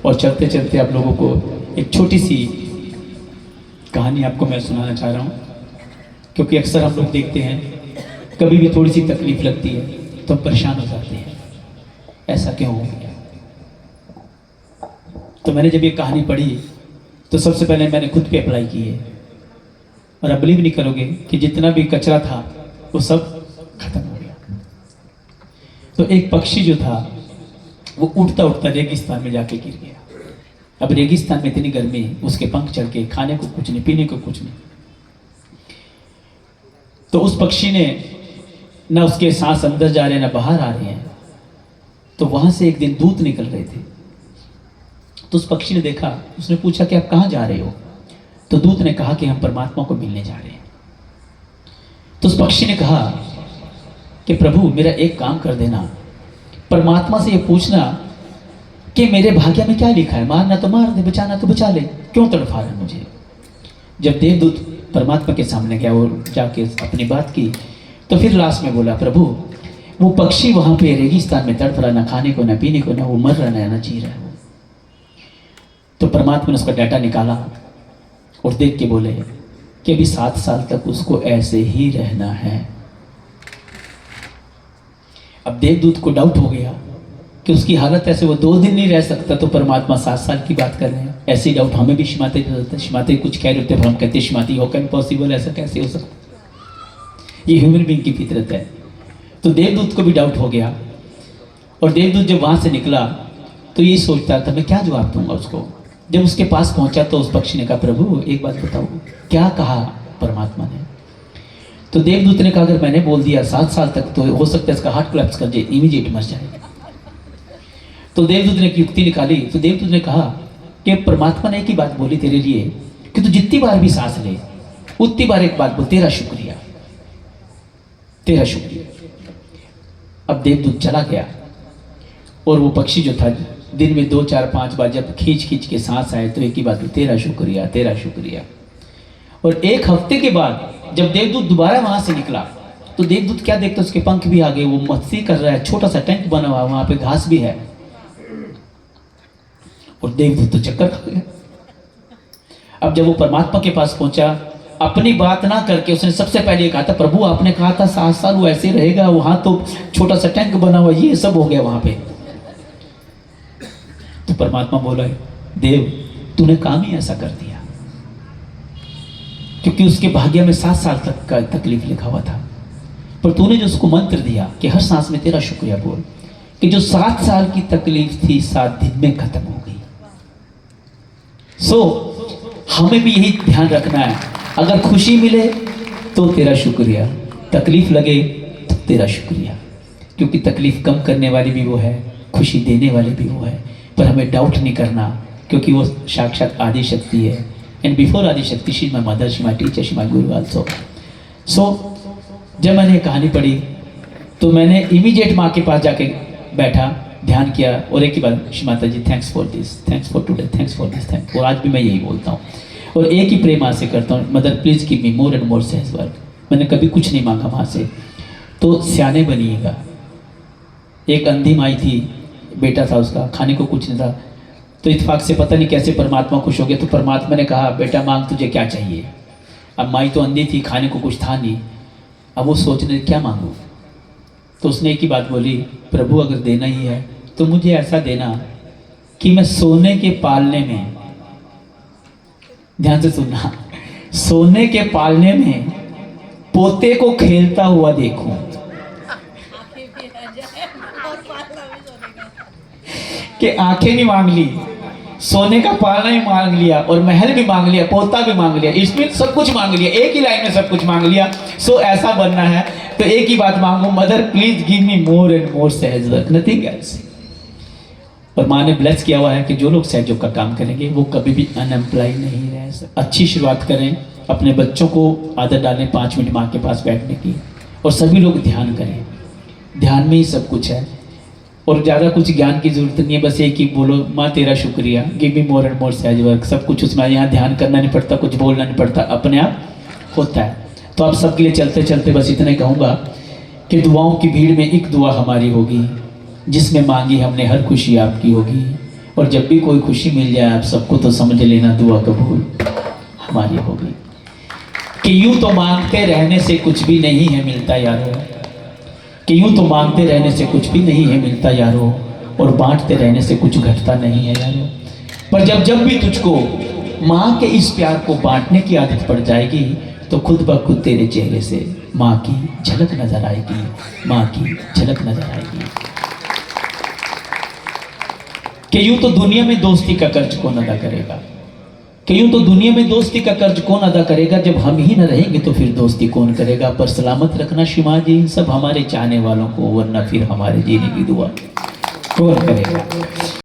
और चलते चलते आप लोगों को एक छोटी सी कहानी आपको मैं सुनाना चाह रहा हूँ, क्योंकि अक्सर हम लोग देखते हैं कभी भी थोड़ी सी तकलीफ लगती है तो हम परेशान हो जाते हैं, ऐसा क्यों हो गया। तो मैंने जब ये कहानी पढ़ी तो सबसे पहले मैंने खुद पे अप्लाई की है, और आप बिलीव नहीं करोगे कि जितना भी कचरा था वो सब खत्म हो गया। तो एक पक्षी जो था वो उड़ता उड़ता रेगिस्तान में जाके गिर गया। अब रेगिस्तान में इतनी गर्मी, उसके पंख चढ़ के, खाने को कुछ नहीं, पीने को कुछ नहीं। तो उस पक्षी ने ना उसके सांस अंदर जा रहे हैं ना बाहर आ रहे हैं। तो वहां से एक दिन दूत निकल रहे थे। तो उस पक्षी ने देखा, उसने पूछा कि आप कहाँ जा रहे हो। तो दूत ने कहा कि हम परमात्मा को मिलने जा रहे हैं। तो उस पक्षी ने कहा कि प्रभु मेरा एक काम कर देना, परमात्मा से ये पूछना कि मेरे भाग्य में क्या लिखा है, मारना तो मार दे, बचाना तो बचा ले, क्यों तड़फा रहा है मुझे। जब देवदूत परमात्मा के सामने गया और जाके अपनी बात की, तो फिर लास्ट में बोला, प्रभु वो पक्षी वहां पे रेगिस्तान में तड़फ रहा, ना खाने को ना पीने को, ना वो मर रहा ना जी रहा है। तो परमात्मा ने उसका डाटा निकाला और देख के बोले कि अभी 7 साल तक उसको ऐसे ही रहना है। अब देवदूत को डाउट हो गया कि उसकी हालत ऐसे, वो 2 दिन नहीं रह सकता, तो परमात्मा 7 साल की बात कर रहे हैं। ऐसे ही डाउट हमें भी शिमाते कुछ कह रहे होते, पर हम कहते शिमाती हो कैन पॉसिबल, ऐसा कैसे हो सकता। ये ह्यूमन बीइंग की फितरत है। तो देवदूत को भी डाउट हो गया, और देवदूत जब वहां से निकला तो ये सोचता था मैं क्या जवाब दूंगा उसको। जब उसके पास पहुंचा तो उस पक्षी ने कहा, प्रभु एक बात बताओ, क्या कहा परमात्मा ने। तो देवदूत ने कहा, अगर मैंने बोल दिया 7 साल तक तो हो सकता है इसका हार्ट कोलैप्स कर जाए, इमीडिएट मर जाएगा। तो देवदूत ने एक युक्ति निकाली। तो देवदूत ने कहा कि परमात्मा ने एक ही बात बोली तेरे लिए कि तू जितनी बार भी सांस ले उतनी बार एक बात बोल, तेरा शुक्रिया, तेरा शुक्रिया। अब देवदूत चला गया, और वो पक्षी जो था दिन में 2, 4, 5 बार जब खींच खींच के सांस आए तो एक ही बात, तेरा शुक्रिया, तेरा शुक्रिया। और 1 हफ्ते के बाद जब देवदूत दोबारा वहां से निकला तो देवदूत क्या देखता, उसके पंख भी आ गए, वो मस्ती कर रहा है, छोटा सा टेंट बना हुआ, वहां पे घास भी है। और देवदूत तो चक्कर खा गया। अब जब वो परमात्मा के पास पहुंचा, अपनी बात ना करके उसने सबसे पहले कहा था, प्रभु आपने कहा था 7 साल वो ऐसे रहेगा, वहां तो छोटा सा टैंक बना हुआ, ये सब हो गया वहां पे। तो परमात्मा बोला, देव तूने काम ही ऐसा कर दिया, क्योंकि उसके भाग्य में 7 साल तक का तकलीफ लिखा हुआ था, पर तूने जो उसको मंत्र दिया कि हर सांस में तेरा शुक्रिया बोल, कि जो 7 साल की तकलीफ थी 7 दिन में खत्म हो गई। हमें भी यही ध्यान रखना है, अगर खुशी मिले तो तेरा शुक्रिया, तकलीफ लगे तो तेरा शुक्रिया, क्योंकि तकलीफ कम करने वाली भी वो है, खुशी देने वाली भी वो है। पर हमें डाउट नहीं करना, क्योंकि वो साक्षात आदि शक्ति है। And before Adi Shakti she my mother, she my teacher, she my guru also. जब मैंने कहानी पढ़ी तो मैंने इमीडिएट माँ के पास जाके बैठा, ध्यान किया, और एक ही बात, माता जी thanks for this, thanks for today, thanks for this, thanks. और आज भी मैं यही बोलता हूँ, और एक ही प्रे माँ से करता हूँ, mother please give me more and more सहज वर्क। मैंने कभी कुछ नहीं मांगा माँ से। तो सियाने बनिएगा। एक अंधी माई थी, बेटा था उसका, खाने को कुछ नहीं था, तो इत्तेफाक से पता नहीं कैसे परमात्मा खुश हो गया। तो परमात्मा ने कहा, बेटा मांग तुझे क्या चाहिए। अब माई तो अंधी थी, खाने को कुछ था नहीं, अब वो सोचने क्या मांगू। तो उसने एक ही बात बोली, प्रभु अगर देना ही है तो मुझे ऐसा देना कि मैं सोने के पालने में, ध्यान से सुनना, सोने के पालने में पोते को खेलता हुआ देखूं। कि आंखें भी मांग ली, सोने का पालना भी मांग लिया, और महल भी मांग लिया, पोता भी मांग लिया, इसमें सब कुछ मांग लिया, एक ही लाइन में सब कुछ मांग लिया। ऐसा बनना है तो एक ही बात मांगो, mother please give me more and more सहज वर्क, नथिंग एल्स। और माँ ने ब्लेस किया हुआ है कि जो लोग सहयोग का काम करेंगे वो कभी भी अनएम्प्लॉय नहीं रह सकते। अच्छी शुरुआत करें, अपने बच्चों को आदत डालें 5 मिनट माँ के पास बैठने की, और सभी लोग ध्यान करें, ध्यान में ही सब कुछ है, और ज़्यादा कुछ ज्ञान की जरूरत नहीं है, बस एक ही बोलो, माँ तेरा शुक्रिया, give me more and more सहज वर्क, सब कुछ उसमें। यहाँ ध्यान करना नहीं पड़ता, कुछ बोलना नहीं पड़ता, अपने आप होता है। तो आप सबके लिए चलते चलते बस इतना ही कहूँगा कि दुआओं की भीड़ में एक दुआ हमारी होगी, जिसमें मांगी हमने हर खुशी आपकी होगी। और जब भी कोई खुशी मिल जाए आप सबको तो समझ लेना दुआ कबूल हमारी होगी। कि यूं तो मांगते रहने से कुछ भी नहीं है मिलता यारो, कि यूं तो मांगते रहने से कुछ भी नहीं है मिलता यारो, और बांटते रहने से कुछ घटता नहीं है यारो। पर जब जब भी तुझको माँ के इस प्यार को बांटने की आदत पड़ जाएगी तो खुद ब खुद तेरे चेहरे से माँ की झलक नजर आएगी, माँ की झलक नजर आएगी। कि यूं तो दुनिया में दोस्ती का कर्ज कौन अदा करेगा, कि यूं तो दुनिया में दोस्ती का कर्ज कौन अदा करेगा, जब हम ही न रहेंगे तो फिर दोस्ती कौन करेगा। पर सलामत रखना शिमा जी इन सब हमारे चाहने वालों को, वरना फिर हमारे जीने की दुआ कौन करेगा।